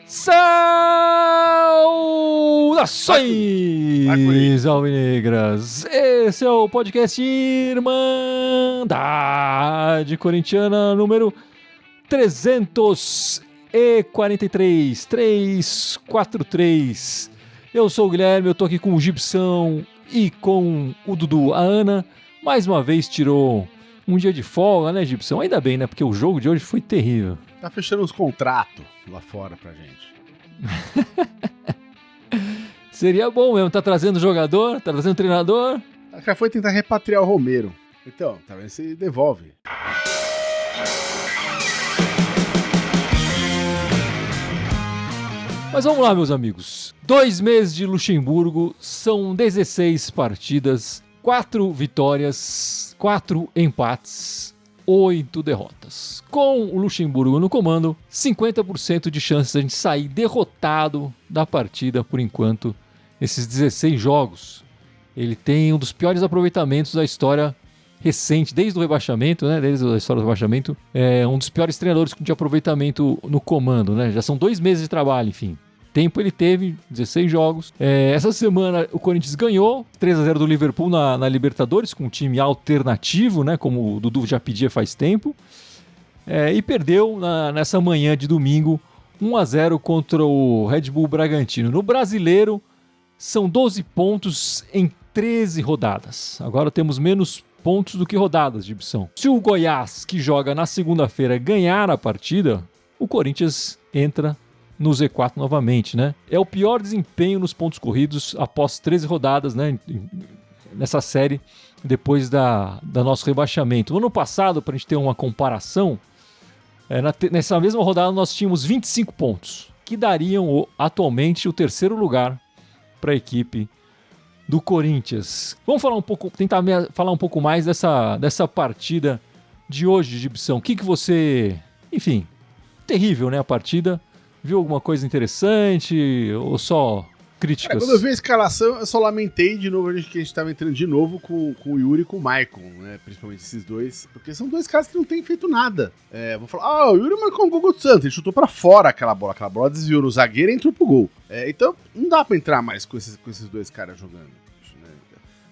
Saudações, alvinegras! Esse é o podcast Irmandade Corintiana número 343. Eu sou o Guilherme, eu tô aqui com o Gibson e com o Dudu. A Ana, mais uma vez, tirou um dia de folga, né, Gibson? Ainda bem, né? Porque o jogo de hoje foi terrível. Tá fechando uns contratos lá fora pra gente. Seria bom mesmo, tá trazendo jogador, tá trazendo treinador. A cara foi tentar repatriar o Romero. Então, tá vendo se devolve. Mas vamos lá, meus amigos. 2 meses de Luxemburgo, são 16 partidas, 4 vitórias, 4 empates, 8 derrotas. Com o Luxemburgo no comando, 50% de chances de a gente sair derrotado da partida por enquanto. Esses 16 jogos, ele tem um dos piores aproveitamentos da história recente, desde o rebaixamento, né? Desde a história do rebaixamento, é um dos piores treinadores de aproveitamento no comando, né? Já são 2 meses de trabalho, enfim. Tempo ele teve, 16 jogos. Essa semana o Corinthians ganhou 3-0 do Liverpool na Libertadores, com um time alternativo, né? Como o Dudu já pedia faz tempo. E perdeu nessa manhã de domingo 1-0 contra o Red Bull Bragantino. No Brasileiro, são 12 pontos em 13 rodadas. Agora temos menos pontos do que rodadas, Gibson. Se o Goiás, que joga na segunda-feira, ganhar a partida, o Corinthians entra no Z4 novamente, né? É o pior desempenho nos pontos corridos após 13 rodadas, né? Nessa série, depois da nosso rebaixamento. No ano passado, para a gente ter uma comparação, nessa mesma rodada nós tínhamos 25 pontos, que dariam atualmente o terceiro lugar para a equipe do Corinthians. Vamos falar tentar falar um pouco mais dessa partida de hoje, Gibson. O que você... Enfim, terrível, né, a partida. Viu alguma coisa interessante ou só críticas? Quando eu vi a escalação, eu só lamentei de novo que a gente estava entrando de novo com o Yuri e com o Maicon, né? Principalmente esses dois, porque são dois caras que não têm feito nada. Vou falar, o Yuri marcou um gol do Santos, ele chutou pra fora aquela bola desviou no zagueiro e entrou pro gol. Então não dá pra entrar mais com esses dois caras jogando. Bicho,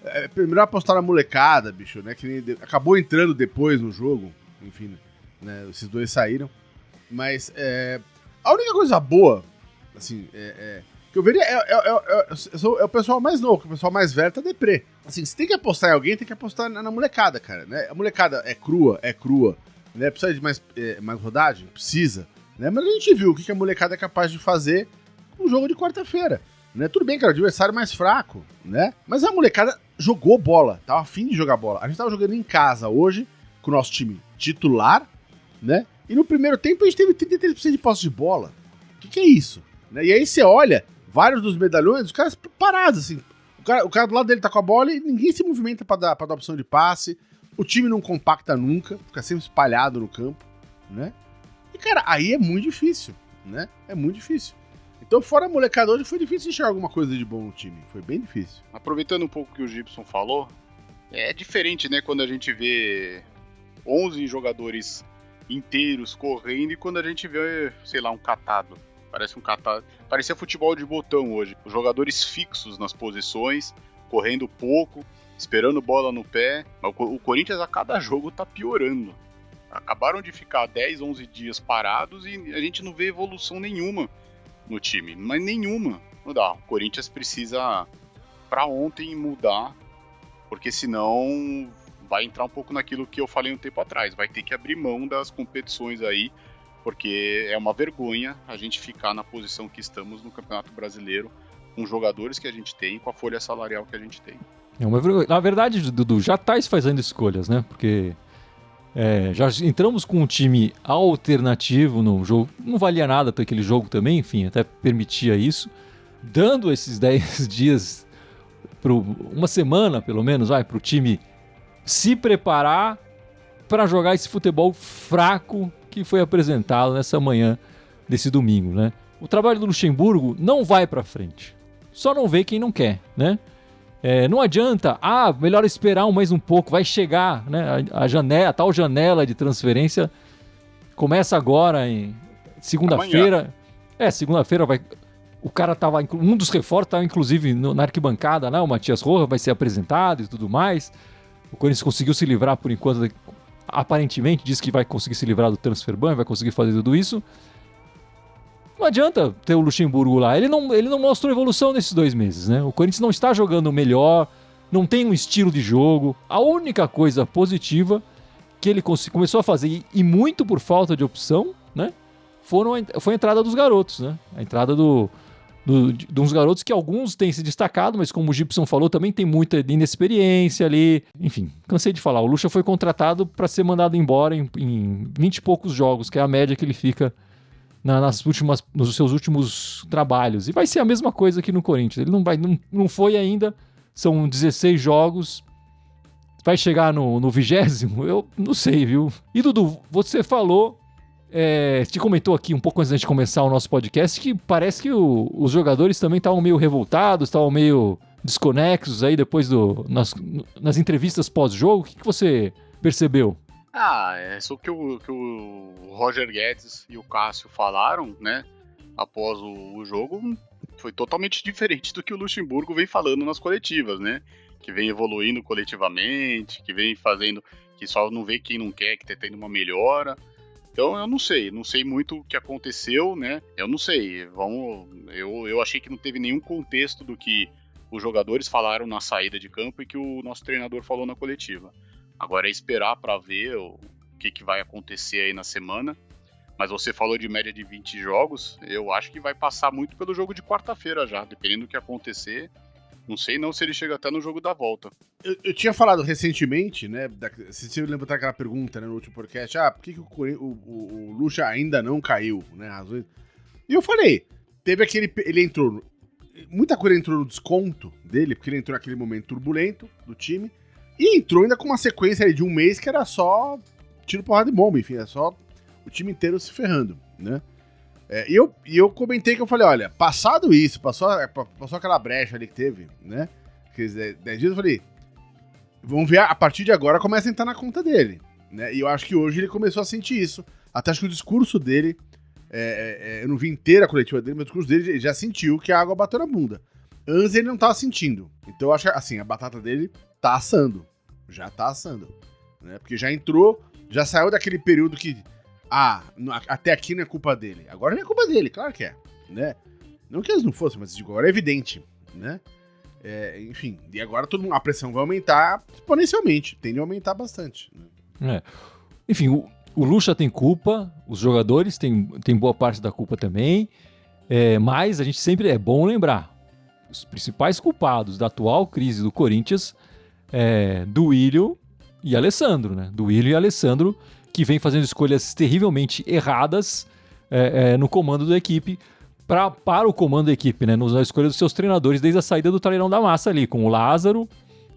né? Primeiro apostar na molecada, bicho, né? Que acabou entrando depois no jogo, enfim, né? Esses dois saíram, mas a única coisa boa, assim, que eu veria é o pessoal mais novo, o pessoal mais velho tá deprê. Assim, se tem que apostar em alguém, tem que apostar na molecada, cara, né? A molecada é crua, né? Precisa de mais rodagem? Precisa, né? Mas a gente viu o que a molecada é capaz de fazer com o jogo de quarta-feira, né? Tudo bem que era o adversário mais fraco, né? Mas a molecada jogou bola, tava afim de jogar bola. A gente tava jogando em casa hoje, com o nosso time titular, né? E no primeiro tempo a gente teve 33% de posse de bola. O que é isso? Né? E aí você olha, vários dos medalhões, os caras parados, assim. O cara do lado dele tá com a bola e ninguém se movimenta pra dar opção de passe. O time não compacta nunca, fica sempre espalhado no campo, né? E, cara, aí é muito difícil, né? É muito difícil. Então, fora a molecada hoje, foi difícil enxergar alguma coisa de bom no time. Foi bem difícil. Aproveitando um pouco o que o Gibson falou, é diferente, né, quando a gente vê 11 jogadores inteiros correndo e quando a gente vê, sei lá, um catado. Parece um catado. Parecia futebol de botão hoje. Os jogadores fixos nas posições, correndo pouco, esperando bola no pé. O Corinthians a cada jogo tá piorando. Acabaram de ficar 10, 11 dias parados e a gente não vê evolução nenhuma no time. Mas nenhuma. Não dá. O Corinthians precisa, pra ontem, mudar, porque senão vai entrar um pouco naquilo que eu falei um tempo atrás. Vai ter que abrir mão das competições aí, porque é uma vergonha a gente ficar na posição que estamos no Campeonato Brasileiro, com os jogadores que a gente tem, com a folha salarial que a gente tem. É uma vergonha. Na verdade, Dudu, já tá fazendo escolhas, né? Porque já entramos com um time alternativo no jogo. Não valia nada para aquele jogo também, enfim, até permitia isso. Dando esses 10 dias, uma semana pelo menos, para o time se preparar para jogar esse futebol fraco que foi apresentado nessa manhã desse domingo, né? O trabalho do Luxemburgo não vai para frente. Só não vê quem não quer, né? Não adianta, melhor esperar mais um pouco, vai chegar, né? A tal janela de transferência começa agora em segunda-feira. Segunda-feira vai. O cara tava. Um dos reforços estava, inclusive, na arquibancada, né? O Matias Rojas vai ser apresentado e tudo mais. O Corinthians conseguiu se livrar por enquanto. Aparentemente, diz que vai conseguir se livrar do transfer ban, vai conseguir fazer tudo isso. Não adianta ter o Luxemburgo lá. Ele não mostrou evolução nesses 2 meses, né? O Corinthians não está jogando melhor, não tem um estilo de jogo. A única coisa positiva que ele começou a fazer, e muito por falta de opção, né? Foi a entrada dos garotos, né? A entrada de uns garotos que alguns têm se destacado, mas como o Gibson falou, também tem muita inexperiência ali. Enfim, cansei de falar. O Lucha foi contratado para ser mandado embora em 20 e poucos jogos, que é a média que ele fica nos seus últimos trabalhos. E vai ser a mesma coisa aqui no Corinthians. Ele não foi ainda, são 16 jogos. Vai chegar no 20º? Eu não sei, viu? E Dudu, você falou... Você comentou aqui um pouco antes de começar o nosso podcast que parece que os jogadores também estavam meio revoltados, estavam meio desconexos aí depois nas entrevistas pós-jogo. O que você percebeu? Só que o Roger Guedes e o Cássio falaram, né, após o jogo, foi totalmente diferente do que o Luxemburgo vem falando nas coletivas, né? Que vem evoluindo coletivamente, que vem fazendo, que só não vê quem não quer, que tá tendo uma melhora. Então eu não sei muito o que aconteceu, né? Eu não sei, eu achei que não teve nenhum contexto do que os jogadores falaram na saída de campo e que o nosso treinador falou na coletiva. Agora é esperar para ver o que vai acontecer aí na semana. Mas você falou de média de 20 jogos, eu acho que vai passar muito pelo jogo de quarta-feira já, dependendo do que acontecer. Não sei não se ele chega até no jogo da volta. Eu tinha falado recentemente, né? Se você lembra daquela pergunta, né, no último podcast, por que o Lucha ainda não caiu, né? E eu falei, ele entrou. Muita coisa entrou no desconto dele, porque ele entrou naquele momento turbulento do time. E entrou ainda com uma sequência aí de 1 mês que era só tiro, porrada e bomba, enfim, é só o time inteiro se ferrando, né? E eu comentei que eu falei, olha, passado isso, passou aquela brecha ali que teve, né? Aqueles 10 dias, eu falei, vamos ver, a partir de agora começa a entrar na conta dele, né? E eu acho que hoje ele começou a sentir isso. Até acho que o discurso dele, eu não vi inteira a coletiva dele, mas o discurso dele já sentiu que a água bateu na bunda. Antes ele não tava sentindo. Então eu acho que, assim, a batata dele tá assando. Já tá assando, né? Porque já entrou, já saiu daquele período que até aqui não é culpa dele. Agora não é culpa dele, claro que é, né? Não que eles não fossem, mas agora é evidente, né? Enfim, e agora a pressão vai aumentar exponencialmente, tende a aumentar bastante, né? Enfim, o Lucha tem culpa, os jogadores têm boa parte da culpa também, mas a gente sempre é bom lembrar, os principais culpados da atual crise do Corinthians Duílio e Alessandro, né? Duílio e Alessandro, que vem fazendo escolhas terrivelmente erradas no comando da equipe, para o comando da equipe, né? Na escolha dos seus treinadores, desde a saída do Talheirão da Massa ali, com o Lázaro,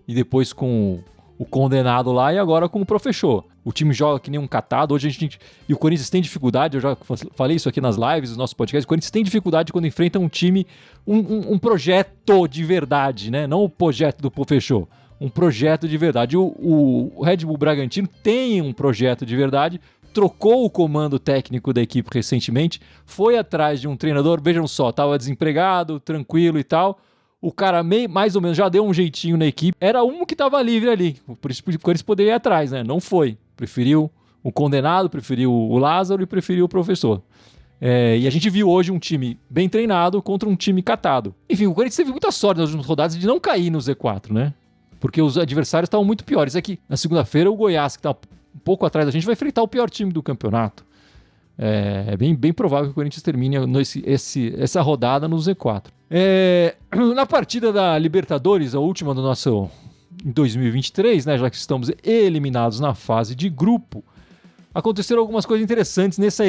e depois com o condenado lá, e agora com o Professor. O time joga que nem um catado, hoje e o Corinthians tem dificuldade, eu já falei isso aqui nas lives do nosso podcast, o Corinthians tem dificuldade quando enfrenta um time, um projeto de verdade, né? Não o projeto do Professor. Um projeto de verdade. O Red Bull Bragantino tem um projeto de verdade, trocou o comando técnico da equipe recentemente, foi atrás de um treinador, vejam só, estava desempregado, tranquilo e tal, o cara mais ou menos já deu um jeitinho na equipe, era um que estava livre ali, por isso que eles poderiam ir atrás, né? Não foi, preferiu o condenado, preferiu o Lázaro e preferiu o Professor. E a gente viu hoje um time bem treinado contra um time catado. Enfim, o Corinthians teve muita sorte nas últimas rodadas de não cair no Z4, né? Porque os adversários estavam muito piores. Aqui, na segunda-feira, o Goiás, que está um pouco atrás da gente, vai enfrentar o pior time do campeonato. É bem provável que o Corinthians termine essa rodada no Z4. Na partida da Libertadores, a última do nosso em 2023, né, já que estamos eliminados na fase de grupo, aconteceram algumas coisas interessantes nessa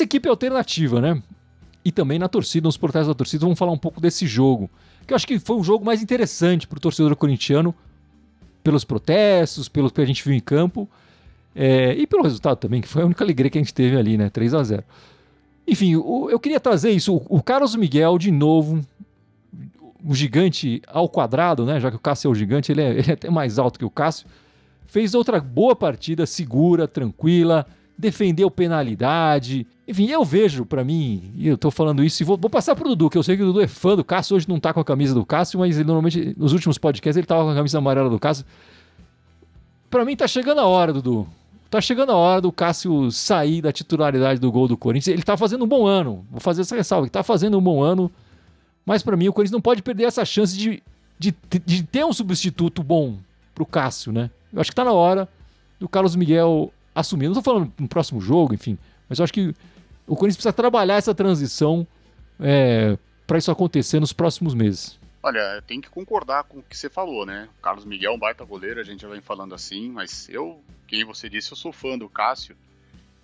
equipe alternativa, né? E também na torcida, nos portais da torcida, vamos falar um pouco desse jogo, que eu acho que foi o jogo mais interessante para o torcedor corintiano, pelos protestos, pelo que a gente viu em campo, e pelo resultado também, que foi a única alegria que a gente teve ali, né? 3-0. Enfim, eu queria trazer isso. O Carlos Miguel, de novo, o gigante ao quadrado, né? Já que o Cássio é o gigante, ele é até mais alto que o Cássio. Fez outra boa partida, segura, tranquila, defendeu penalidade. Enfim, eu vejo pra mim, e eu tô falando isso, e vou passar pro Dudu, que eu sei que o Dudu é fã do Cássio, hoje não tá com a camisa do Cássio, mas ele, normalmente, nos últimos podcasts, ele tava com a camisa amarela do Cássio. Pra mim tá chegando a hora, Dudu. Tá chegando a hora do Cássio sair da titularidade do gol do Corinthians. Ele tá fazendo um bom ano, vou fazer essa ressalva, ele tá fazendo um bom ano, mas pra mim o Corinthians não pode perder essa chance de ter um substituto bom pro Cássio, né? Eu acho que tá na hora do Carlos Miguel assumir. Não tô falando no próximo jogo, enfim, mas eu acho que o Corinthians precisa trabalhar essa transição para isso acontecer nos próximos meses. Olha, tem que concordar com o que você falou, né? O Carlos Miguel é um baita goleiro, a gente já vem falando assim, mas quem você disse, eu sou fã do Cássio,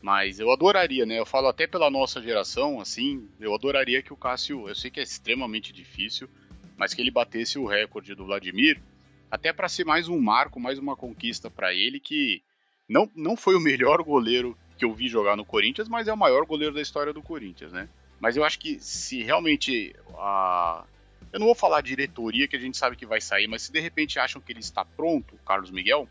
mas eu adoraria, né? Eu falo até pela nossa geração, assim, eu adoraria que o Cássio, eu sei que é extremamente difícil, mas que ele batesse o recorde do Vladimir, até para ser mais um marco, mais uma conquista para ele, que não foi o melhor goleiro que eu vi jogar no Corinthians, mas é o maior goleiro da história do Corinthians, né? Mas eu acho que se realmente eu não vou falar diretoria, que a gente sabe que vai sair, mas se de repente acham que ele está pronto, Carlos Miguel,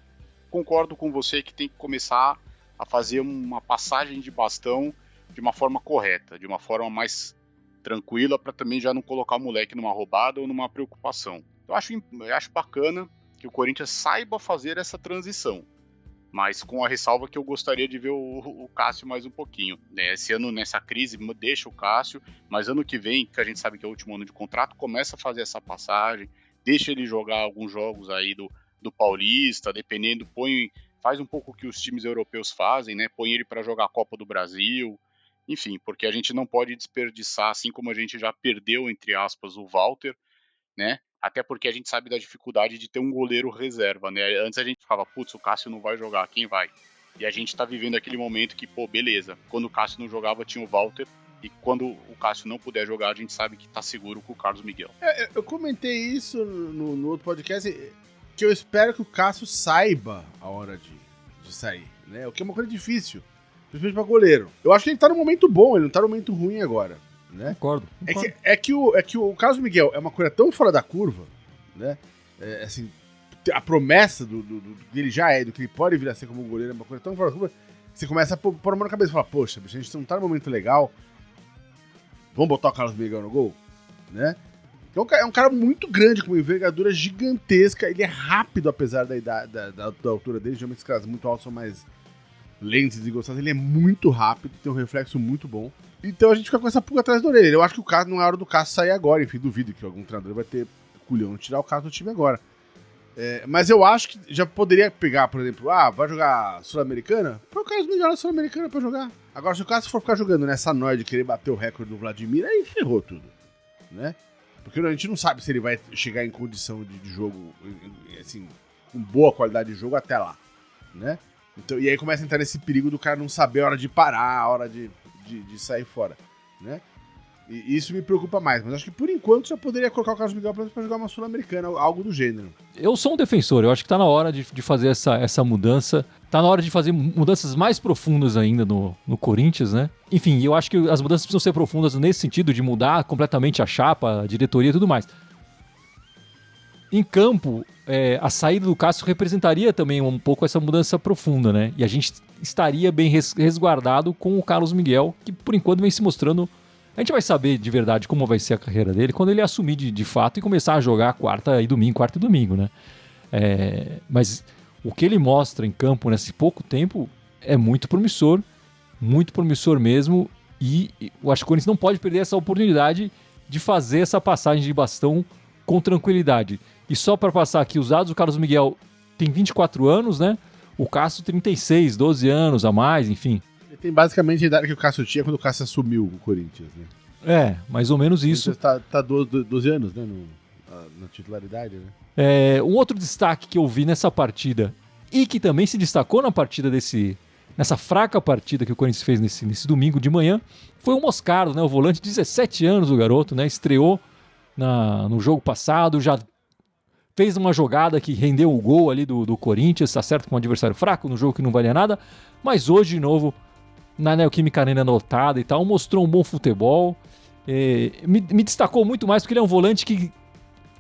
concordo com você que tem que começar a fazer uma passagem de bastão de uma forma correta, de uma forma mais tranquila, para também já não colocar o moleque numa roubada ou numa preocupação. Eu acho bacana que o Corinthians saiba fazer essa transição, mas com a ressalva que eu gostaria de ver o Cássio mais um pouquinho. Esse ano, nessa crise, deixa o Cássio, mas ano que vem, que a gente sabe que é o último ano de contrato, começa a fazer essa passagem, deixa ele jogar alguns jogos aí do Paulista, dependendo, faz um pouco o que os times europeus fazem, né? Põe ele para jogar a Copa do Brasil, enfim, porque a gente não pode desperdiçar, assim como a gente já perdeu, entre aspas, o Walter, né? Até porque a gente sabe da dificuldade de ter um goleiro reserva, né? Antes a gente ficava, putz, o Cássio não vai jogar, quem vai? E a gente tá vivendo aquele momento que, pô, beleza, quando o Cássio não jogava tinha o Walter, e quando o Cássio não puder jogar, a gente sabe que tá seguro com o Carlos Miguel. Eu comentei isso no outro podcast, que eu espero que o Cássio saiba a hora de sair, né? O que é uma coisa difícil, principalmente pra goleiro. Eu acho que ele tá num momento bom, ele não tá num momento ruim agora. Né? Concordo. É que o Carlos Miguel é uma coisa tão fora da curva, né? Assim, a promessa do que ele já é, do que ele pode vir a ser como goleiro, é uma coisa tão fora da curva, que você começa a pôr a mão na cabeça e fala, poxa, a gente não tá num momento legal, vamos botar o Carlos Miguel no gol, né? Então, é um cara muito grande, com uma envergadura gigantesca, ele é rápido, apesar da altura dele, geralmente os caras muito altos são mais lentos e desgostosos, ele é muito rápido, tem um reflexo muito bom. Então a gente fica com essa pulga atrás da orelha. Eu acho que o caso não é hora do Cássio sair agora. Enfim, duvido que algum treinador vai ter culhão de tirar o Cássio do time agora. Mas eu acho que já poderia pegar, por exemplo, vai jogar Sul-Americana? Põe o Carlos Miguel na Sul-Americana pra jogar. Agora, se o Cássio for ficar jogando nessa noia de querer bater o recorde do Vladimir, aí ferrou tudo, né? Porque a gente não sabe se ele vai chegar em condição de jogo, assim, com boa qualidade de jogo até lá, né? Então, e aí começa a entrar nesse perigo do cara não saber a hora de parar, a hora de sair fora, né? E isso me preocupa mais, mas acho que por enquanto já poderia colocar o Carlos Miguel pra jogar uma Sul-Americana, algo do gênero. Eu sou um defensor, eu acho que tá na hora de fazer essa mudança, tá na hora de fazer mudanças mais profundas ainda no Corinthians, né? Enfim, eu acho que as mudanças precisam ser profundas nesse sentido, de mudar completamente a chapa, a diretoria e tudo mais. Em campo, a saída do Cássio representaria também um pouco essa mudança profunda, né? E a gente estaria bem resguardado com o Carlos Miguel, que por enquanto vem se mostrando... A gente vai saber de verdade como vai ser a carreira dele quando ele assumir de fato e começar a jogar quarta e domingo, né? Mas o que ele mostra em campo nesse pouco tempo é muito promissor mesmo, e eu acho que o Corinthians não pode perder essa oportunidade de fazer essa passagem de bastão com tranquilidade. E só para passar aqui os dados, o Carlos Miguel tem 24 anos, né? O Cássio 36, 12 anos a mais, enfim. Ele tem basicamente a idade que o Cássio tinha quando o Cássio assumiu o Corinthians, né? Mais ou menos isso. Tá 12 anos, né? Na titularidade, né? Um outro destaque que eu vi nessa partida, e que também se destacou na partida nessa fraca partida que o Corinthians fez nesse domingo de manhã, foi o Moscardo, né? O volante, 17 anos o garoto, né? Estreou no jogo passado, já fez uma jogada que rendeu o gol ali do Corinthians, tá certo, com um adversário fraco, no jogo que não valia nada, mas hoje, de novo, na Neoquímica Arena anotada e tal, mostrou um bom futebol, me destacou muito mais porque ele é um volante que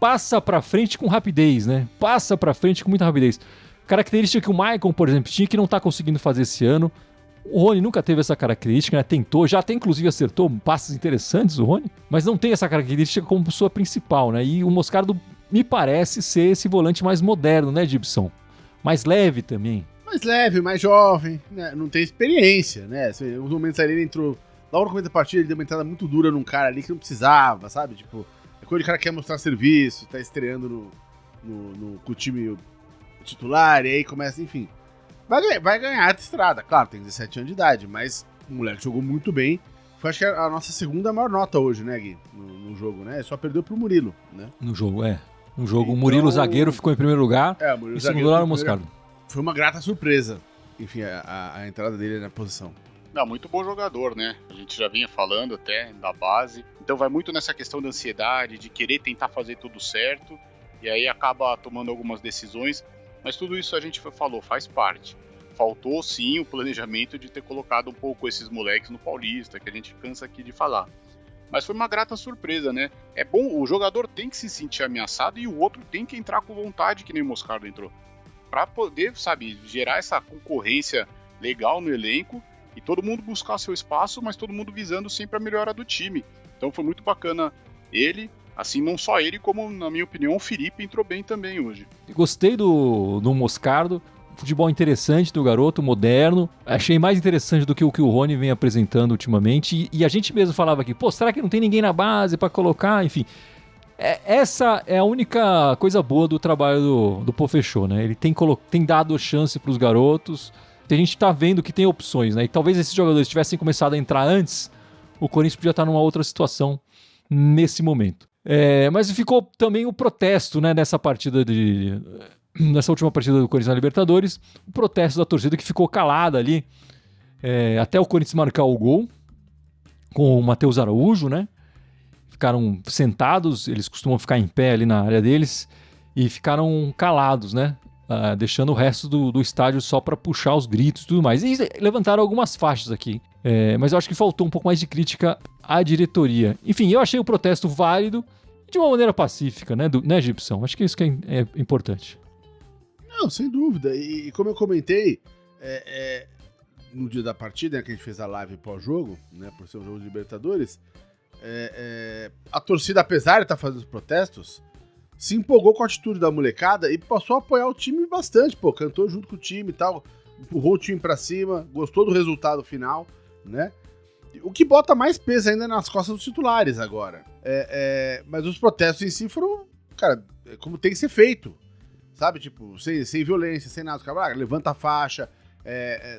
passa pra frente com rapidez, né? Passa pra frente com muita rapidez. Característica que o Maicon, por exemplo, tinha que não tá conseguindo fazer esse ano. O Rony nunca teve essa característica, né? Tentou, já até inclusive acertou passes interessantes o Rony, mas não tem essa característica como sua principal, né? E o Moscardo me parece ser esse volante mais moderno, né, Gibson? Mais leve também. Mais leve, mais jovem, né? Não tem experiência, né? Os momentos ali ele entrou... Logo no começo da partida ele deu uma entrada muito dura num cara ali que não precisava, sabe? Tipo, é quando o cara quer mostrar serviço, tá estreando com o time titular, e aí começa, enfim... Vai ganhar de estrada, claro, tem 17 anos de idade, mas o moleque jogou muito bem. Foi, acho que, a nossa segunda maior nota hoje, né, Gui? No jogo, né? Só perdeu pro Murilo, né? No jogo, No jogo, então, o Murilo zagueiro ficou em primeiro lugar o Murilo e segundo lugar o Moscardo. Foi uma grata surpresa, enfim, a entrada dele na posição. Não, muito bom jogador, né? A gente já vinha falando até da base. Então vai muito nessa questão da ansiedade, de querer tentar fazer tudo certo, e aí acaba tomando algumas decisões. Mas tudo isso a gente falou, faz parte. Faltou sim o planejamento de ter colocado um pouco esses moleques no Paulista, que a gente cansa aqui de falar. Mas foi uma grata surpresa, né? É bom, o jogador tem que se sentir ameaçado e o outro tem que entrar com vontade, que nem o Moscardo entrou. Pra poder, sabe, gerar essa concorrência legal no elenco e todo mundo buscar seu espaço, mas todo mundo visando sempre a melhora do time. Então foi muito bacana ele. Assim, não só ele, como, na minha opinião, o Felipe entrou bem também hoje. Gostei do Moscardo. Futebol interessante do garoto, moderno. Achei mais interessante do que o Rony vem apresentando ultimamente. E a gente mesmo falava aqui, pô, será que não tem ninguém na base pra colocar? Enfim, essa é a única coisa boa do trabalho do Pofechô, né? Ele tem dado chance pros garotos. A gente tá vendo que tem opções, né? E talvez esses jogadores tivessem começado a entrar antes, o Corinthians podia estar numa outra situação nesse momento. Mas ficou também o protesto, né, nessa última partida do Corinthians na Libertadores, o protesto da torcida que ficou calada ali até o Corinthians marcar o gol com o Matheus Araújo, né? Ficaram sentados, eles costumam ficar em pé ali na área deles e ficaram calados, né? Deixando o resto do estádio só para puxar os gritos e tudo mais. E levantaram algumas faixas aqui. Mas eu acho que faltou um pouco mais de crítica à diretoria. Enfim, eu achei o protesto válido de uma maneira pacífica, né, Gibson? Acho que isso que é importante. Não, sem dúvida. E como eu comentei, no dia da partida, né, que a gente fez a live pós-jogo, né, por ser um jogo de Libertadores, a torcida, apesar de estar fazendo os protestos, se empolgou com a atitude da molecada e passou a apoiar o time bastante, pô, cantou junto com o time e tal, empurrou o time pra cima, gostou do resultado final, né? O que bota mais peso ainda nas costas dos titulares agora. Mas os protestos em si foram, cara, como tem que ser feito, sabe? Tipo, sem violência, sem nada. Os caras, levanta a faixa.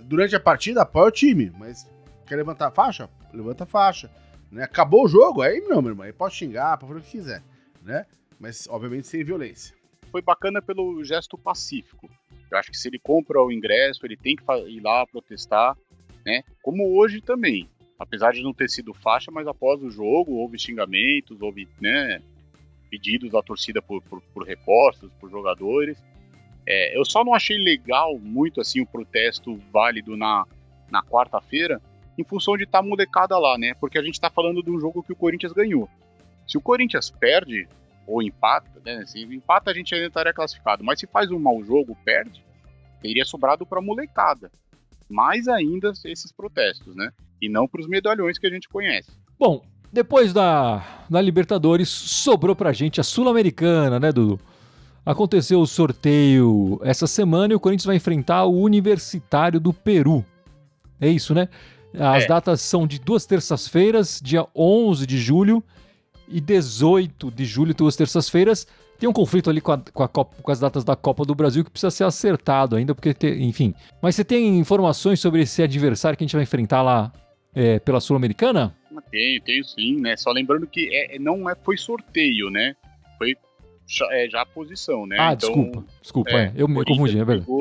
Durante a partida, apoia o time, mas quer levantar a faixa? Levanta a faixa. Né? Acabou o jogo, aí não, meu irmão, aí pode xingar, pode fazer o que quiser, né? Mas, obviamente, sem violência. Foi bacana pelo gesto pacífico. Eu acho que se ele compra o ingresso, ele tem que ir lá protestar, né? Como hoje também. Apesar de não ter sido faixa, mas após o jogo houve xingamentos, houve, né, pedidos da torcida por repostos, por jogadores. Eu só não achei legal muito assim o protesto válido na quarta-feira, em função de estar molecada lá, né? Porque a gente está falando de um jogo que o Corinthians ganhou. Se o Corinthians perde ou empata, né? Se empata a gente ainda estaria classificado, mas se faz um mau jogo, perde, teria sobrado para a molecada. Mais ainda esses protestos, né? E não para os medalhões que a gente conhece. Bom, depois da Libertadores, sobrou pra gente a Sul-Americana, né, Dudu? Aconteceu o sorteio essa semana e o Corinthians vai enfrentar o Universitário do Peru. É isso, né? As datas são de 2 terças-feiras, dia 11 de julho e 18 de julho, 2 terças-feiras. Tem um conflito ali com as datas da Copa do Brasil que precisa ser acertado ainda, porque, enfim. Mas você tem informações sobre esse adversário que a gente vai enfrentar lá pela Sul-Americana? Tenho sim, né? Só lembrando que foi sorteio, né? Foi já a posição, né? Então, desculpa, eu me confundi, é verdade.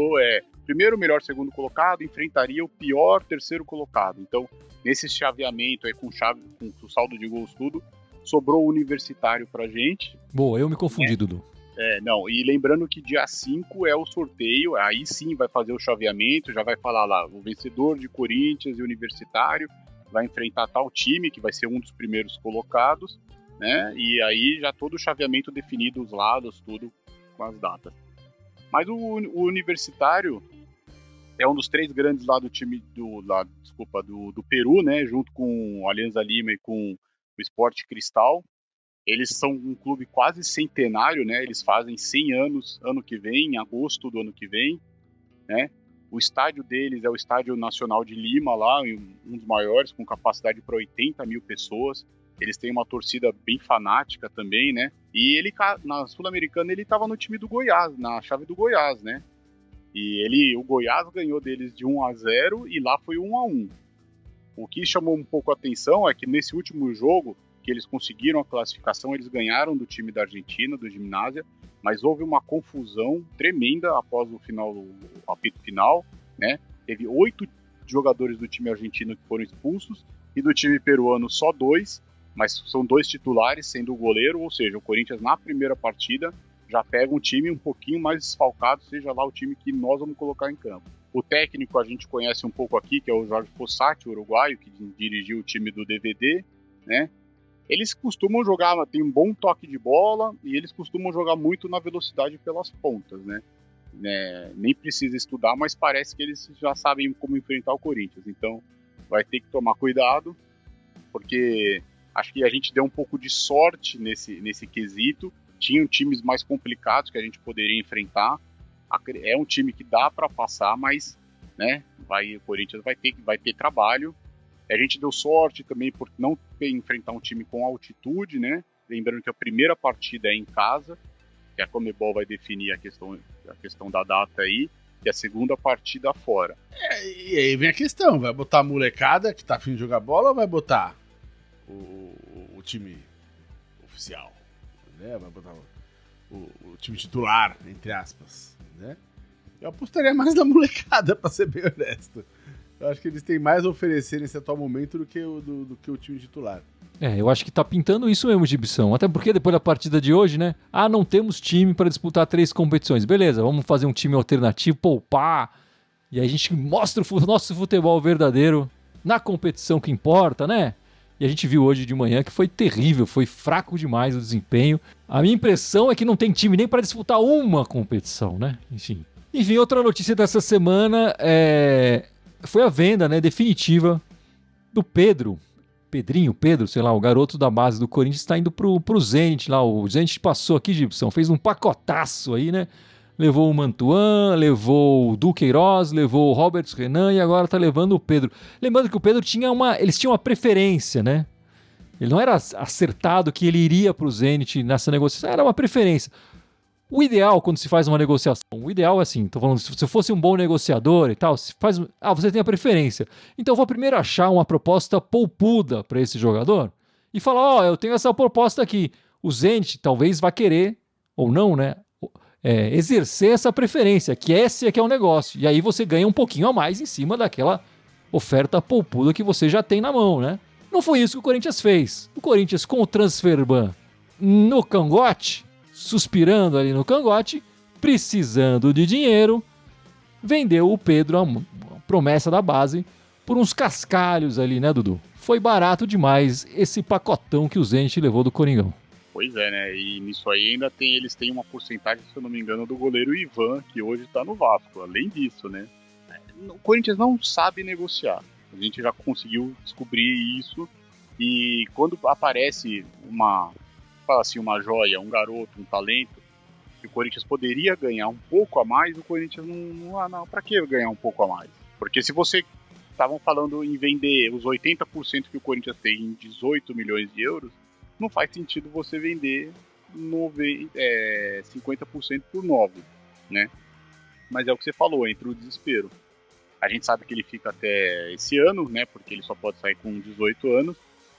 Primeiro melhor segundo colocado enfrentaria o pior terceiro colocado. Então, nesse chaveamento aí com o saldo de gols tudo, sobrou o Universitário pra gente. Boa, eu me confundi, Dudu. E lembrando que dia 5 é o sorteio, aí sim vai fazer o chaveamento, já vai falar lá, o vencedor de Corinthians e Universitário vai enfrentar tal time, que vai ser um dos primeiros colocados, né? E aí já todo o chaveamento definido, os lados, tudo com as datas. Mas o Universitário é um dos 3 grandes lá do time do Peru, né? Junto com o Alianza Lima e com o Sport Cristal. Eles são um clube quase centenário, né? Eles fazem 100 anos ano que vem, em agosto do ano que vem, né? O estádio deles é o Estádio Nacional de Lima, lá, um dos maiores, com capacidade para 80 mil pessoas. Eles têm uma torcida bem fanática também, né? E ele, na Sul-Americana, ele estava no time do Goiás, na chave do Goiás, né? E o Goiás ganhou deles de 1-0 e lá foi 1-1. O que chamou um pouco a atenção é que nesse último jogo, que eles conseguiram a classificação, eles ganharam do time da Argentina, do Gimnasia, mas houve uma confusão tremenda após o apito final, né? Teve 8 jogadores do time argentino que foram expulsos e do time peruano só 2, mas são 2 titulares, sendo o goleiro, ou seja, o Corinthians na primeira partida já pega um time um pouquinho mais desfalcado, seja lá o time que nós vamos colocar em campo. O técnico a gente conhece um pouco aqui, que é o Jorge Fossati, o uruguaio, que dirigiu o time do DVD, né? Eles costumam jogar, tem um bom toque de bola e eles costumam jogar muito na velocidade pelas pontas, né? Nem precisa estudar, mas parece que eles já sabem como enfrentar o Corinthians. Então vai ter que tomar cuidado, porque acho que a gente deu um pouco de sorte nesse quesito. Tinham times mais complicados que a gente poderia enfrentar. É um time que dá para passar, mas, né, o Corinthians vai ter trabalho. A gente deu sorte também por não enfrentar um time com altitude, né? Lembrando que a primeira partida é em casa, que a Conmebol vai definir a questão da data aí, e a segunda partida fora. E aí vem a questão, vai botar a molecada que tá afim de jogar bola ou vai botar o time oficial? Né? Vai botar o time titular, entre aspas, né? Eu apostaria mais na molecada, pra ser bem honesto. Eu acho que eles têm mais a oferecer nesse atual momento do que o time titular. Eu acho que tá pintando isso mesmo, Gibson. Até porque depois da partida de hoje, né? Não temos time para disputar 3 competições. Beleza, vamos fazer um time alternativo, poupar. E aí a gente mostra o nosso futebol verdadeiro na competição que importa, né? E a gente viu hoje de manhã que foi terrível, foi fraco demais o desempenho. A minha impressão é que não tem time nem para disputar uma competição, né? Enfim, outra notícia dessa semana foi a venda, né, definitiva do Pedro, sei lá, o garoto da base do Corinthians está indo pro Zenit lá. O Zenit passou aqui, Gibson, fez um pacotaço aí, né? Levou o Mantuan, levou o Duqueiroz, levou o Roberts Renan e agora tá levando o Pedro. Lembrando que o Pedro eles tinham uma preferência, né? Ele não era acertado que ele iria pro Zenit nessa negociação, era uma preferência. O ideal, quando se faz uma negociação, o ideal é assim, tô falando, se você fosse um bom negociador e tal, você tem a preferência. Então eu vou primeiro achar uma proposta poupuda para esse jogador e falar, eu tenho essa proposta aqui. O Zenit talvez vá querer, ou não, né, exercer essa preferência, que esse é que é o negócio. E aí você ganha um pouquinho a mais em cima daquela oferta poupuda que você já tem na mão, né? Não foi isso que o Corinthians fez. O Corinthians, com o transferban no cangote, suspirando ali no cangote, precisando de dinheiro, vendeu o Pedro, a promessa da base, por uns cascalhos ali, né, Dudu? Foi barato demais esse pacotão que o Zenit levou do Coringão. Pois é, né? E nisso aí eles têm uma porcentagem, se eu não me engano, do goleiro Ivan, que hoje tá no Vasco. Além disso, né? O Corinthians não sabe negociar. A gente já conseguiu descobrir isso. E quando aparece uma joia, um garoto, um talento, que o Corinthians poderia ganhar um pouco a mais, o Corinthians não, pra que ganhar um pouco a mais? Porque se você estavam falando em vender os 80% que o Corinthians tem em 18 milhões de euros, não faz sentido você vender 50% por 9, né? Mas é o que você falou, entre o desespero. A gente sabe que ele fica até esse ano, né? Porque ele só pode sair com 18 anos.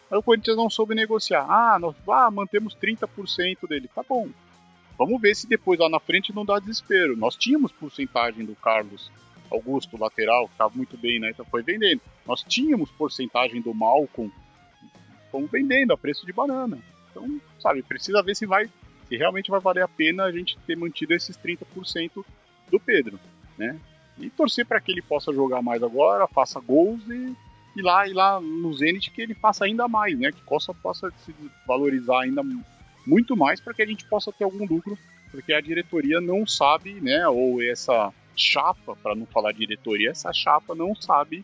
Mas o Corinthians não soube negociar. Nós mantemos 30% dele. Tá bom. Vamos ver se depois lá na frente não dá desespero. Nós tínhamos porcentagem do Carlos Augusto, lateral, que estava muito bem, né? Então foi vendendo. Nós tínhamos porcentagem do Malcom, estão vendendo a preço de banana. Então, sabe, precisa ver se realmente vai valer a pena a gente ter mantido esses 30% do Pedro, né? E torcer para que ele possa jogar mais agora, faça gols e lá no Zenit que ele faça ainda mais, né? Que possa se valorizar ainda muito mais para que a gente possa ter algum lucro, porque a diretoria não sabe, né? Ou essa chapa, para não falar diretoria, essa chapa não sabe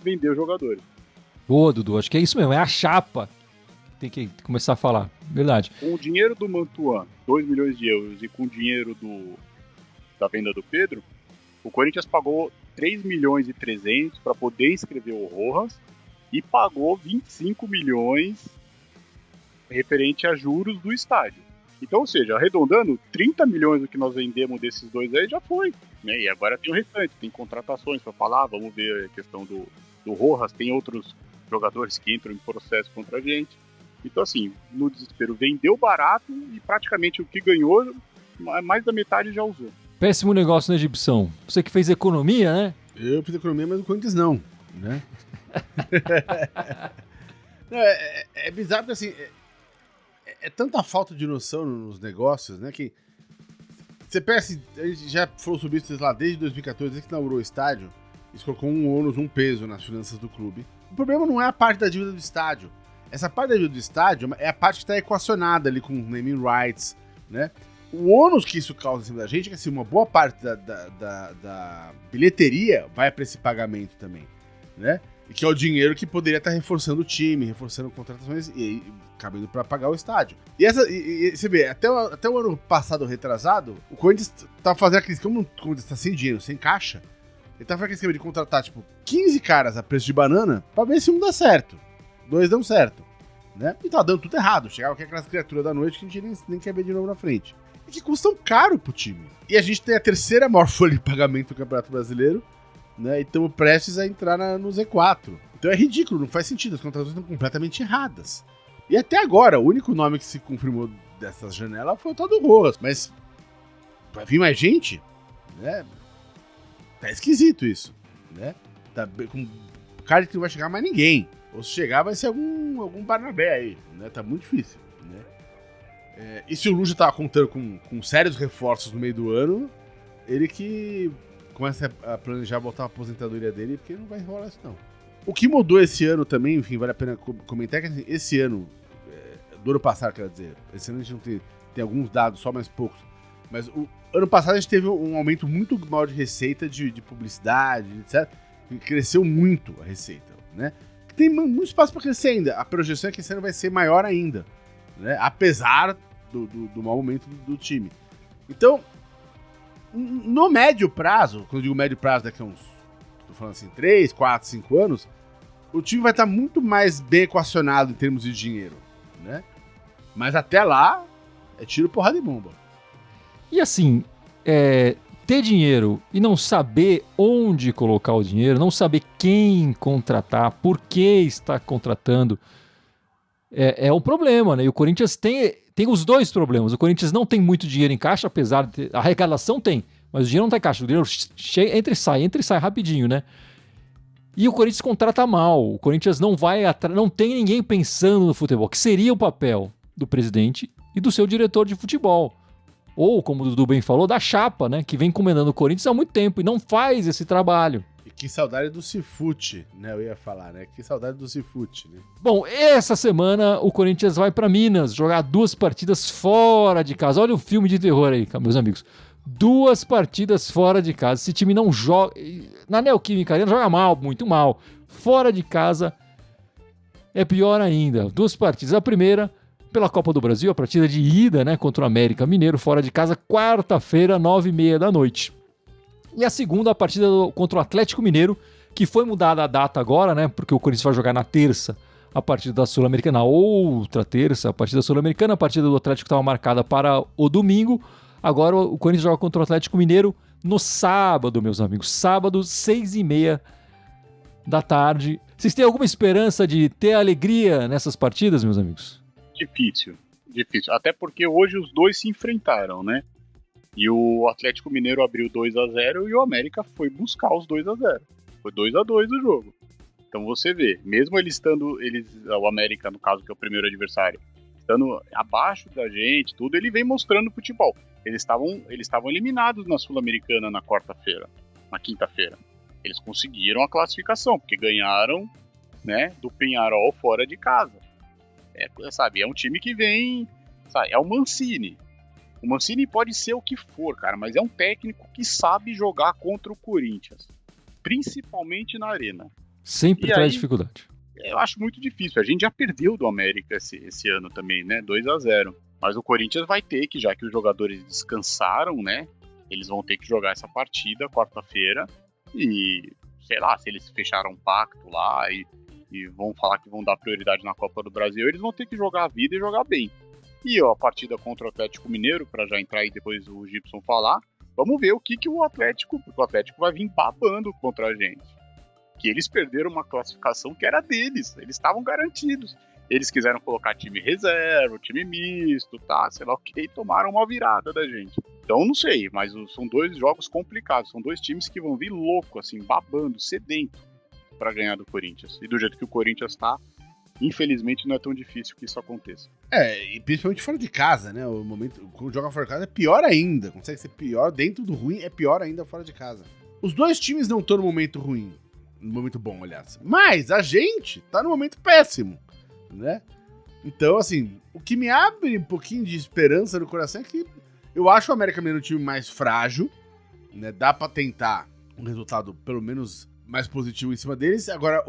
vender os jogadores. Boa, Dudu, acho que é isso mesmo, é a chapa que tem que começar a falar, verdade. Com o dinheiro do Mantuan, 2 milhões de euros, e com o dinheiro da venda do Pedro, o Corinthians pagou 3 milhões e 300 para poder inscrever o Rojas e pagou 25 milhões referente a juros do estádio. Então, ou seja, arredondando, 30 milhões do que nós vendemos desses dois aí já foi, né? E agora tem o restante, tem contratações para falar, vamos ver a questão do Rojas, tem outros jogadores que entram em processo contra a gente. Então, assim, no desespero, vendeu barato e praticamente o que ganhou, mais da metade já usou. Péssimo negócio, né, Gibson? Você que fez economia, né? Eu fiz economia, mas o Corinthians não, né? É bizarro porque, assim, é tanta falta de noção nos negócios, né, que você pega assim, a gente já falou sobre isso lá desde 2014, desde que inaugurou o estádio, isso colocou um ônus, um peso nas finanças do clube. O problema não é a parte da dívida do estádio. Essa parte da dívida do estádio é a parte que está equacionada ali com naming rights, né? O ônus que isso causa em cima da gente é que, assim, uma boa parte da bilheteria vai para esse pagamento também, né? E que é o dinheiro que poderia estar reforçando o time, reforçando contratações e acabando para pagar o estádio. E você vê, até o ano passado, retrasado, o Corinthians estava fazendo aquele esquema, como está sem dinheiro, sem caixa, ele estava fazendo aquele esquema de contratar, tipo, 15 caras a preço de banana para ver se um dá certo. 2 dão certo, né? E tá dando tudo errado. Chegava aquelas criaturas da noite que a gente nem quer ver de novo na frente. E que custam caro pro time. E a gente tem a terceira maior folha de pagamento do Campeonato Brasileiro, né? E estamos prestes a entrar no Z4. Então é ridículo, não faz sentido. As contratações estão completamente erradas. E até agora, o único nome que se confirmou dessa janela foi o tal do Rojas. Mas vai vir mais gente, né? Tá esquisito isso, né? Tá com cara que não vai chegar mais ninguém. Ou se chegar, vai ser algum Barnabé aí, né? Tá muito difícil, né? E se o Lu já tava contando com sérios reforços no meio do ano, ele que começa a planejar botar a aposentadoria dele, porque não vai rolar isso não. O que mudou esse ano também, enfim, vale a pena comentar, que assim, esse ano, do ano passado, quero dizer, esse ano a gente não tem alguns dados, só mais poucos, mas o ano passado a gente teve um aumento muito maior de receita, de publicidade, etc. E cresceu muito a receita, né? Tem muito espaço para crescer ainda. A projeção é que esse ano vai ser maior ainda, né? Apesar do mau momento do time. Então, no médio prazo, quando eu digo médio prazo, daqui a uns, tô falando assim, 3, 4, 5 anos, o time vai estar muito mais bem equacionado em termos de dinheiro, né? Mas até lá, é tiro, porrada e bomba. E assim, ter dinheiro e não saber onde colocar o dinheiro, não saber quem contratar, por que está contratando, é um problema, né? E o Corinthians tem os dois problemas. O Corinthians não tem muito dinheiro em caixa, apesar de a arrecadação tem, mas o dinheiro não tá em caixa. O dinheiro entra e sai rapidinho, né? E o Corinthians contrata mal. O Corinthians não tem ninguém pensando no futebol, que seria o papel do presidente e do seu diretor de futebol. Ou, como o Dudu bem falou, da chapa, né? Que vem comandando o Corinthians há muito tempo e não faz esse trabalho. E que saudade do Cifute, né? Eu ia falar, né? Que saudade do Cifute, né? Bom, essa semana o Corinthians vai para Minas jogar 2 partidas fora de casa. Olha o filme de terror aí, meus amigos. 2 partidas fora de casa. Esse time não joga... Na Neoquímica Arena joga mal, muito mal. Fora de casa é pior ainda. 2 partidas. A primeira... pela Copa do Brasil, a partida de ida, né, contra o América Mineiro, fora de casa, quarta-feira, 9h30 da noite. E a segunda, a partida contra o Atlético Mineiro, que foi mudada a data agora, né, porque o Corinthians vai jogar na terça a partida da Sul-Americana, outra terça, a partida Sul-Americana, a partida do Atlético estava marcada para o domingo, agora o Corinthians joga contra o Atlético Mineiro no sábado, meus amigos, sábado, 6h30 da tarde. Vocês têm alguma esperança de ter alegria nessas partidas, meus amigos? Difícil. Até porque hoje os dois se enfrentaram, né? E o Atlético Mineiro abriu 2-0 e o América foi buscar os 2-0. Foi 2-2 o jogo. Então você vê, mesmo o América, no caso, que é o primeiro adversário, estando abaixo da gente, tudo, ele vem mostrando futebol. Eles estavam eliminados na Sul-Americana na quinta-feira. Eles conseguiram a classificação, porque ganharam né, do Peñarol fora de casa. Sabe, é um time que vem, sabe, é o Mancini. O Mancini pode ser o que for, cara, mas é um técnico que sabe jogar contra o Corinthians, principalmente na arena. Sempre E traz aí, dificuldade. eu acho muito difícil. A gente já perdeu do América esse ano também, né? 2-0. Mas o Corinthians vai ter que, já que os jogadores descansaram, né? Eles vão ter que jogar essa partida quarta-feira. E, sei lá, se eles fecharam um pacto lá e vão falar que vão dar prioridade na Copa do Brasil, eles vão ter que jogar a vida e jogar bem. E ó, a partida contra o Atlético Mineiro, pra já entrar aí depois o Gibson falar, vamos ver o que o Atlético, porque o Atlético vai vir babando contra a gente. Que eles perderam uma classificação que era deles, eles estavam garantidos. Eles quiseram colocar time reserva, time misto, tá, sei lá o que, e tomaram uma virada da gente. Então não sei, mas são dois jogos complicados, são dois times que vão vir louco, assim, babando, sedento pra ganhar do Corinthians. E do jeito que o Corinthians tá, infelizmente não é tão difícil que isso aconteça. E principalmente fora de casa, né? O momento, quando joga fora de casa é pior ainda, consegue ser pior, dentro do ruim é pior ainda fora de casa. Os dois times não estão no momento ruim. No momento bom, aliás. Mas a gente tá no momento péssimo, né? Então, assim, o que me abre um pouquinho de esperança no coração é que eu acho o América Mineiro um time mais frágil, né? Dá pra tentar um resultado, pelo menos, mais positivo em cima deles. Agora,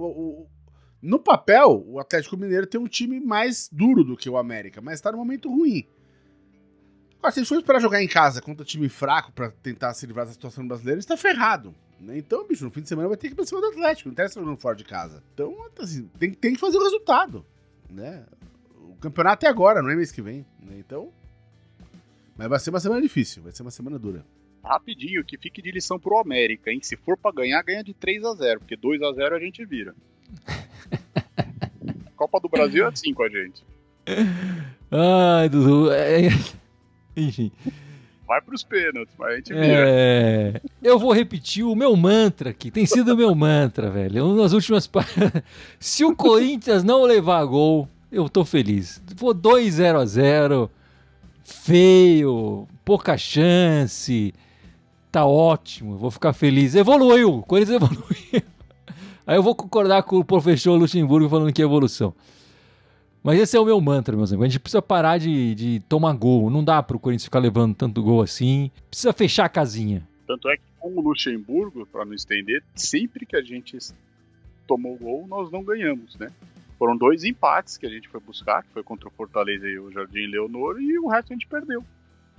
no papel, o Atlético Mineiro tem um time mais duro do que o América, mas tá no momento ruim. Agora, se a gente for esperar jogar em casa contra time fraco pra tentar se livrar da situação brasileira, está ferrado. Então, bicho, no fim de semana vai ter que ir pra cima do Atlético, não interessa jogando fora de casa. Então, assim, tem que fazer o resultado, né? O campeonato é agora, não é mês que vem, né? Então, mas vai ser uma semana difícil, vai ser uma semana dura. Rapidinho, que fique de lição pro América, hein? Se for pra ganhar, ganha de 3-0, porque 2-0 a gente vira. Copa do Brasil é assim com a gente. Ai, Dudu, enfim. Vai pros pênaltis, mas a gente vira. Eu vou repetir o meu mantra aqui. Tem sido o meu mantra, velho. Nas últimas se o Corinthians não levar gol, eu tô feliz. For 2-0, feio, pouca chance, tá ótimo, vou ficar feliz. Evoluiu, o Corinthians evoluiu. Aí eu vou concordar com o professor Luxemburgo falando que é evolução. Mas esse é o meu mantra, meus amigos. A gente precisa parar de tomar gol. Não dá pro Corinthians ficar levando tanto gol assim. Precisa fechar a casinha. Tanto é que com o Luxemburgo, pra não estender, sempre que a gente tomou gol, nós não ganhamos, né? Foram 2 empates que a gente foi buscar, que foi contra o Fortaleza e o Jardim Leonor, e o resto a gente perdeu.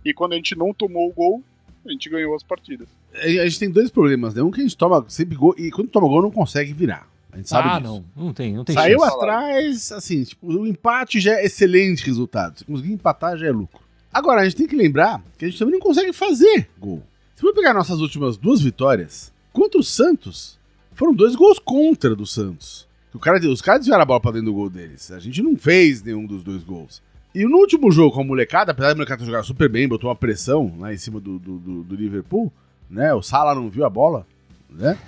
E quando a gente não tomou o gol, a gente ganhou as partidas. A gente tem 2 problemas, né? Um que a gente toma sempre gol, e quando toma gol não consegue virar. A gente sabe disso. Não tem Saiu chance. atrás, assim, tipo, o empate já é excelente resultado. Se conseguir empatar, já é lucro. Agora, a gente tem que lembrar que a gente também não consegue fazer gol. Se for pegar nossas últimas 2 vitórias, contra o Santos, foram 2 gols contra do Santos. Os caras desviaram a bola pra dentro do gol deles. A gente não fez nenhum dos 2 gols. E no último jogo com a molecada, apesar da molecada jogar super bem, botou uma pressão lá em cima do Liverpool, né? O Salah não viu a bola, né?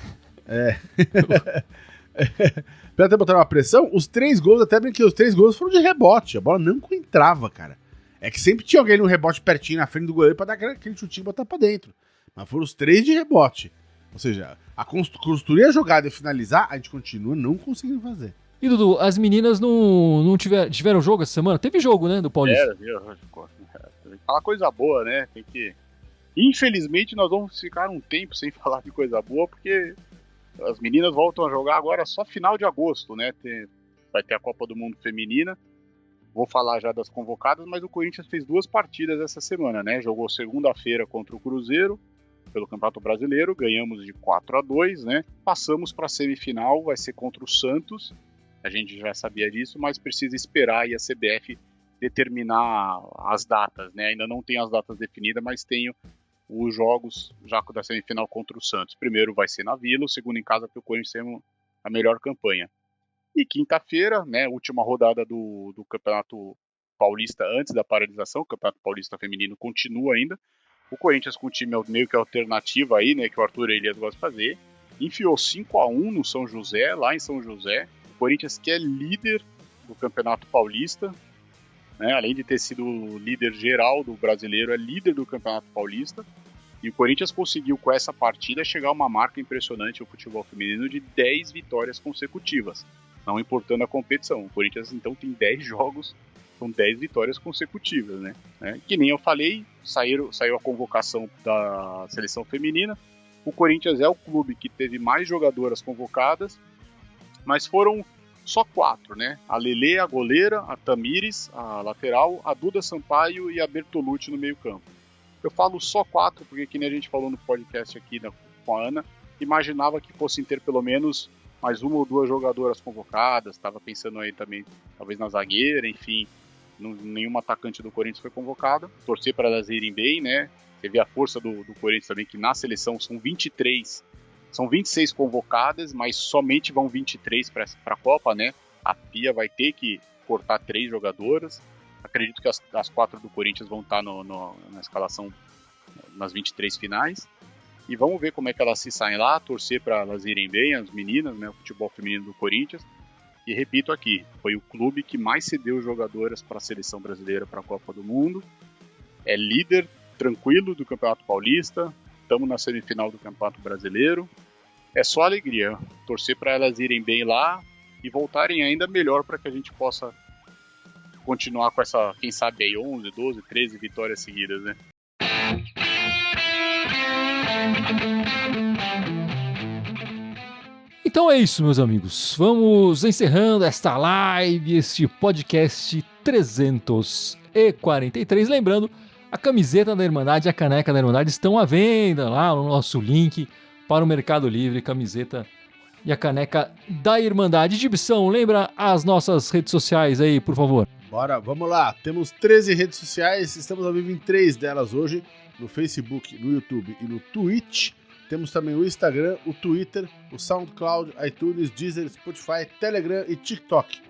Pra até botar uma pressão, os 3 gols, até brinquei, os 3 gols foram de rebote. A bola não entrava, cara. É que sempre tinha alguém no rebote pertinho na frente do goleiro pra dar aquele chutinho e botar pra dentro. Mas foram os 3 de rebote. Ou seja, a construir a jogada e finalizar, a gente continua não conseguindo fazer. E Dudu, as meninas não tiveram jogo essa semana? Teve jogo, né, do Paulista? Tem que falar coisa boa, né? Tem que... Infelizmente nós vamos ficar um tempo sem falar de coisa boa, porque as meninas voltam a jogar agora só final de agosto, né? Vai ter a Copa do Mundo Feminina. Vou falar já das convocadas, mas o Corinthians fez 2 partidas essa semana, né? Jogou segunda-feira contra o Cruzeiro, pelo Campeonato Brasileiro, ganhamos de 4-2, né? Passamos para a semifinal, vai ser contra o Santos. A gente já sabia disso, mas precisa esperar aí a CBF determinar as datas, né? Ainda não tem as datas definidas, mas tenho os jogos já da semifinal contra o Santos. Primeiro vai ser na Vila, o segundo em casa, porque o Corinthians tem a melhor campanha. E quinta-feira, né, última rodada do Campeonato Paulista antes da paralisação, o Campeonato Paulista Feminino continua ainda. O Corinthians com o time meio que alternativa aí, né, que o Arthur Elias gosta de fazer, enfiou 5-1 no São José, lá em São José. O Corinthians que é líder do Campeonato Paulista, né, além de ter sido líder geral do brasileiro, é líder do Campeonato Paulista. E o Corinthians conseguiu com essa partida chegar a uma marca impressionante no futebol feminino de 10 vitórias consecutivas. não importando a competição. O Corinthians, então, tem 10 jogos, são 10 vitórias consecutivas, né? Que nem eu falei, saiu a convocação da seleção feminina. O Corinthians é o clube que teve mais jogadoras convocadas, mas foram só 4, né? A Lelê, a goleira, a Tamires, a lateral, a Duda Sampaio e a Bertolucci no meio campo. Eu falo só 4 porque, que nem a gente falou no podcast aqui com a Ana, imaginava que fossem ter pelo menos mais 1 ou 2 jogadoras convocadas, estava pensando aí também, talvez na zagueira, enfim, nenhum atacante do Corinthians foi convocado. Torcer para elas irem bem, né? Você vê a força do Corinthians também, que na seleção são 23, são 26 convocadas, mas somente vão 23 para a Copa, né? A Pia vai ter que cortar 3 jogadoras. Acredito que as 4 do Corinthians vão estar na escalação nas 23 finais. E vamos ver como é que elas se saem lá, torcer para elas irem bem, as meninas, né? O futebol feminino do Corinthians. E repito aqui, foi o clube que mais cedeu jogadoras para a seleção brasileira para a Copa do Mundo. É líder tranquilo do Campeonato Paulista. Estamos na semifinal do Campeonato Brasileiro. É só alegria. Torcer para elas irem bem lá e voltarem ainda melhor para que a gente possa continuar com essa, quem sabe aí, 11, 12, 13 vitórias seguidas, né? Então é isso, meus amigos. Vamos encerrando esta live, este podcast 343. Lembrando, a camiseta da Irmandade e a caneca da Irmandade estão à venda lá no nosso link para o Mercado Livre. Camiseta e a caneca da Irmandade. Gibson, lembra as nossas redes sociais aí, por favor. Bora, vamos lá. Temos 13 redes sociais, estamos ao vivo em 3 delas hoje, no Facebook, no YouTube e no Twitch. Temos também o Instagram, o Twitter, o SoundCloud, iTunes, Deezer, Spotify, Telegram e TikTok.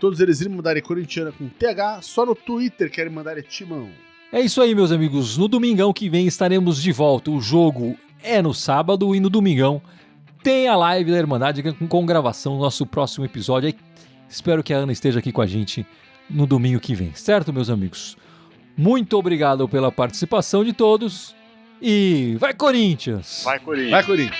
Todos eles Irmandade Corintiana com TH, só no Twitter que é Irmandade Timão. É isso aí, meus amigos. No domingão que vem estaremos de volta. O jogo é no sábado e no domingão tem a live da Irmandade com gravação do nosso próximo episódio. Espero que a Ana esteja aqui com a gente no domingo que vem, certo, meus amigos? Muito obrigado pela participação de todos e vai Corinthians! Vai Corinthians! Vai Corinthians!